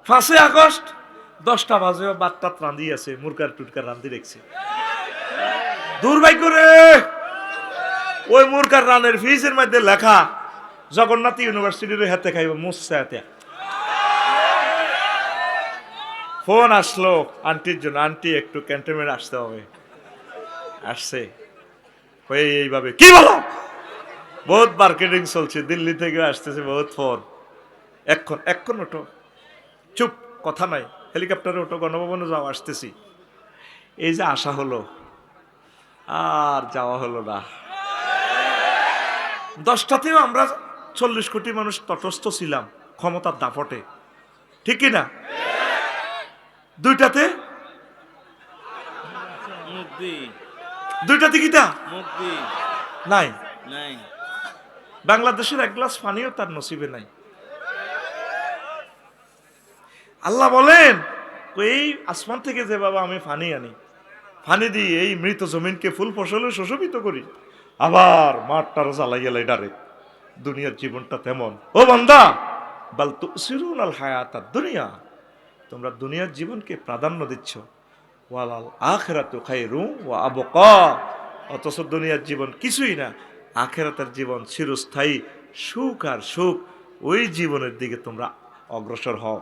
5 August 10টা বাজে বাচ্চা রান্ধি আছে, মুরকার টুটকার রান্ধি দেখছে। দুর্ভাগ্য রে, ওই মুরকার রানের ফিজের মধ্যে লেখা জগন্নাথ ইউনিভার্সিটির হাতে খাইব মুসা হাতে। ফোন আসলো আন্টির জন্য, আন্টি একটু ক্যান্টনমেন্ট আসতে হবে। আসছে এইভাবে, কি বলো, বহুত মার্কেটিং চলছে, দিল্লি থেকে আসতেছে বহুত ফোন। এক্ষণ ওঠো, চুপ, কথা নাই, হেলিকপ্টারে ওঠো, গণভবনে যাও, আসতেছি। এই যে আসা হলো, আর যাওয়া হলো না। 10টাতেও আমরা 40 কোটি মানুষ তটস্থ ছিলাম ক্ষমতার দাপটে, ঠিক কিনা? 2টাতে কিটা নাই, বাংলাদেশের এক গ্লাস পানিও তার নসিবে নাই। আল্লাহ বলেন, এই আসমান থেকে যে বাবা আমি পানি আনি, পানি দিয়ে এই মৃত জমিনকে ফুল ফসলে সুশোভিত করি, আবার মাঠটারও জ্বালাই গেলাই ডারে। দুনিয়ার জীবনটা তেমন। ও বান্দা, বাল তুসিরুন আল হায়াতাদ দুনিয়া, তোমরা দুনিয়ার জীবনকে প্রাধান্য দিচ্ছ, ওয়ালাল আখিরাতু খায়রুম ওয়া আবকা, অথচ দুনিয়ার জীবন কিছুই না, আখিরাতের জীবন চিরস্থায়ী সুখ আর সুখ। ওই জীবনের দিকে তোমরা অগ্রসর হও।